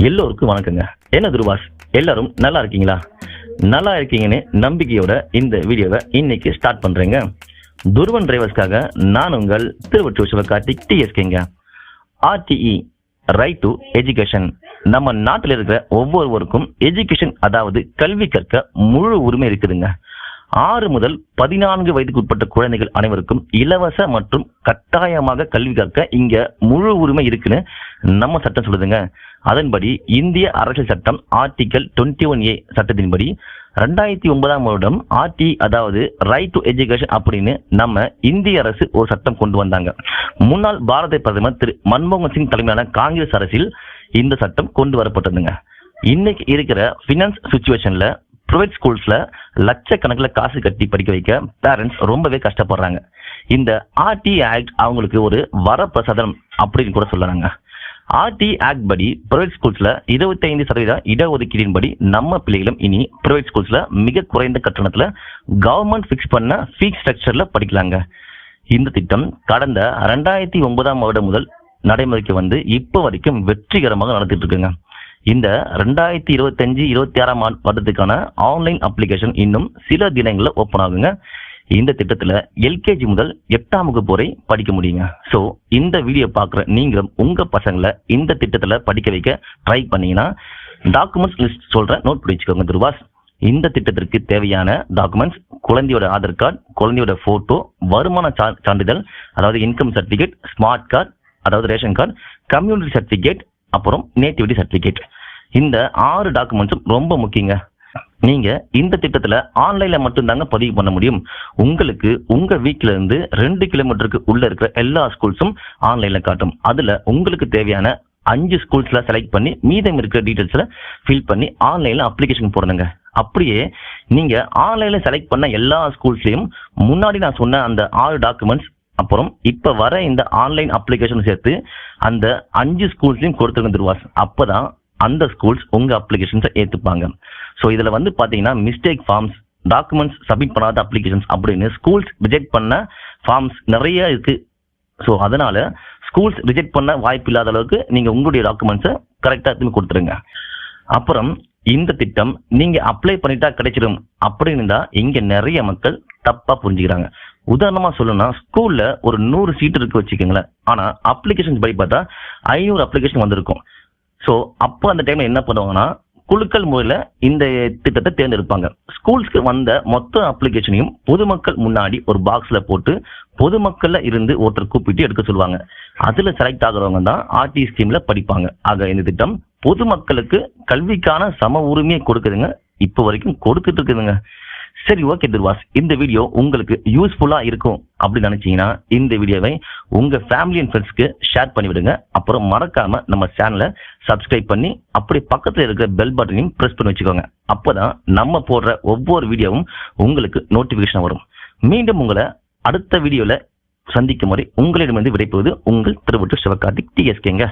எல்லோருக்கும் வணக்கங்க. என்ன துருவாஸ், எல்லாரும் நல்லா இருக்கீங்களா? நல்லா இருக்கீங்கன்னு நம்பிக்கையோட இந்த வீடியோவை இன்னைக்கு ஸ்டார்ட் பண்றேங்க. துருவன் டிரைவர்ஸ்க்காக நான் உங்கள் திருவொற்றியூர் சிவகார்த்திக் டிஎஸ்கேங்க. RTE right to education. நம்ம நாட்டில் இருக்கிற ஒவ்வொருவருக்கும் எஜுகேஷன், அதாவது கல்வி கற்க முழு உரிமை இருக்குதுங்க. 6 முதல் 14 வயதுக்கு உட்பட்ட குழந்தைகள் அனைவருக்கும் இலவச மற்றும் கட்டாயமாக கல்வி கற்க இங்க முழு உரிமை இருக்குன்னு நம்ம சட்டம் சொல்லுதுங்க. அதன்படி இந்திய அரசியல் சட்டம் ஆர்டிகல் 21A சட்டத்தின்படி 2009ஆம் வருடம் ஆர்டி, அதாவது ரைட் டு எஜுகேஷன் அப்படின்னு நம்ம இந்திய அரசு ஒரு சட்டம் கொண்டு வந்தாங்க. முன்னாள் பாரத பிரதமர் திரு மன்மோகன் சிங் தலைமையிலான காங்கிரஸ் அரசில் இந்த சட்டம் கொண்டு வரப்பட்டதுங்க. இன்னைக்கு இருக்கிற பினான்ஸ் சிச்சுவேஷன்ல பிரைவேட் ஸ்கூல்ஸ்ல லட்சக்கணக்கில் காசு கட்டி படிக்க வைக்க பேரண்ட்ஸ் ரொம்பவே கஷ்டப்படுறாங்க. இந்த ஆர்டி ஆக்ட் அவங்களுக்கு ஒரு வரப்பிரசாதம் அப்படின்னு கூட சொல்றாங்க. ஆர்டி ஆக்ட் படி பிரைவேட் ஸ்கூல்ஸ்ல 25% இடஒதுக்கீடின்படி நம்ம பிள்ளைகளும் இனி பிரைவேட் ஸ்கூல்ஸ்ல மிக குறைந்த கட்டணத்துல கவர்மெண்ட் பிக்ஸ் பண்ண ஃபீஸ் ஸ்ட்ரக்சர்ல படிக்கலாங்க. இந்த திட்டம் கடந்த 2009ஆம் வருடம் முதல் நடைமுறைக்கு வந்து இப்போ வரைக்கும் வெற்றிகரமாக நடத்திட்டு இருக்குங்க. இந்த 2025-26ஆம் வருடத்துக்கான ஆன்லைன் அப்ளிகேஷன் இன்னும் சில தினங்களில் ஓப்பன் ஆகுங்க. இந்த திட்டத்தில் எல்கேஜி முதல் 8ஆம் வகுப்பு வரை படிக்க முடியுங்க. ஸோ இந்த வீடியோ பார்க்குற நீங்களும் உங்கள் பசங்களை இந்த திட்டத்தில் படிக்க வைக்க ட்ரை பண்ணீங்கன்னா டாக்குமெண்ட்ஸ் லிஸ்ட் சொல்கிறேன், நோட் பண்ணி வச்சுக்கோங்க துருவாஸ். இந்த திட்டத்திற்கு தேவையான டாக்குமெண்ட்ஸ் குழந்தையோட ஆதார் கார்டு, குழந்தையோட ஃபோட்டோ, வருமான சான்றிதழ் அதாவது இன்கம் சர்டிஃபிகேட், ஸ்மார்ட் கார்டு அதாவது ரேஷன் கார்டு, கம்யூனிட்டி சர்டிஃபிகேட், அப்புறம் நேட்டிவிட்டி சர்டிஃபிகேட். இந்த 6 டாக்குமெண்ட்ஸும் ரொம்ப முக்கியங்க. நீங்க இந்த திட்டத்துல ஆன்லைன்ல மட்டும்தாங்க பதிவு பண்ண முடியும். உங்களுக்கு உங்க வீட்ல இருந்து 2 கிலோமீட்டருக்கு உள்ள இருக்கிற எல்லா ஸ்கூல்ஸும் ஆன்லைன்ல காட்டும். அதுல உங்களுக்கு தேவையான 5 ஸ்கூல்ஸ்ல செலக்ட் பண்ணி மீதம் இருக்கிற டீடைல்ஸ்ல ஃபில் பண்ணி ஆன்லைன்ல அப்ளிகேஷன் போடணுங்க. அப்படியே நீங்க ஆன்லைன்ல செலக்ட் பண்ண எல்லா ஸ்கூல்ஸ்லயும் முன்னாடி நான் சொன்ன அந்த 6 டாக்குமெண்ட்ஸ் அப்புறம் இப்ப வர இந்த ஆன்லைன் அப்ளிகேஷன் சேர்த்து அந்த 5 ஸ்கூல்ஸ்லயும் கொடுத்துருங்க துருவாஸ். அப்பதான் அந்த ஸ்கூல்ஸ் உங்க அப்ளிகேஷன்ஸை ஏத்துப்பாங்க. ஸோ இதுல வந்து பாத்தீங்கன்னா மிஸ்டேக் ஃபார்ம்ஸ், டாக்குமெண்ட்ஸ் சப்மிட் பண்ணாத அப்ளிகேஷன்ஸ் அப்படின்னு ஸ்கூல்ஸ் ரிஜெக்ட் பண்ண ஃபார்ம்ஸ் நிறைய இருக்கு. ஸோ அதனால ஸ்கூல்ஸ் ரிஜெக்ட் பண்ண வாய்ப்பு இல்லாத அளவுக்கு நீங்க உங்களுடைய டாக்குமெண்ட்ஸை கரெக்டா திரும்பி கொடுத்துருங்க. அப்புறம் இந்த திட்டம் நீங்க அப்ளை பண்ணிட்டா கிடைச்சிடும் அப்படின்னு தான் இங்க நிறைய மக்கள் தப்பா புரிஞ்சுக்கிறாங்க. உதாரணமா சொல்லணும்னா, ஸ்கூல்ல ஒரு 100 சீட் இருக்கு வச்சுக்கோங்களேன். ஆனா அப்ளிகேஷன் படி பார்த்தா 500 அப்ளிகேஷன் வந்திருக்கும். ஸோ அப்போ அந்த டைம்ல என்ன பண்ணுவாங்கன்னா, குழுக்கள் முறையில் இந்த திட்டத்தை தேர்ந்தெடுப்பாங்க. ஸ்கூல்ஸ்க்கு வந்த மொத்த அப்ளிகேஷனையும் பொதுமக்கள் முன்னாடி ஒரு பாக்ஸ்ல போட்டு பொதுமக்கள்ல இருந்து ஒருத்தர் கூப்பிட்டு எடுக்க சொல்லுவாங்க. அதுல செலக்ட் ஆகுறவங்க தான் ஆர்டி ஸ்கீம்ல படிப்பாங்க. ஆக இந்த திட்டம் பொதுமக்களுக்கு கல்விக்கான சம உரிமையை கொடுக்குதுங்க, இப்போ வரைக்கும் கொடுத்துட்டு இருக்குதுங்க. சரி, ஓகே துர்வாஸ், இந்த வீடியோ உங்களுக்கு யூஸ்ஃபுல்லா இருக்கும் அப்படின்னு நினைச்சீங்கன்னா இந்த வீடியோவை உங்க ஃபேமிலி அண்ட் ஃப்ரெண்ட்ஸ்க்கு ஷேர் பண்ணி விடுங்க. அப்புறம் மறக்காம நம்ம சேனலை சப்ஸ்கிரைப் பண்ணி அப்படியே பக்கத்துல இருக்கிற பெல் பட்டனையும் பிரஸ் பண்ணி வச்சுக்கோங்க. அப்பதான் நம்ம போடுற ஒவ்வொரு வீடியோவும் உங்களுக்கு நோட்டிபிகேஷன் வரும். மீண்டும் உங்களை அடுத்த வீடியோல சந்திக்கும் வரை உங்களிடமிருந்து விடைபெறுவது உங்கள் திருவொற்றியூர் சிவகார்த்திக் டிஎஸ்கேங்க.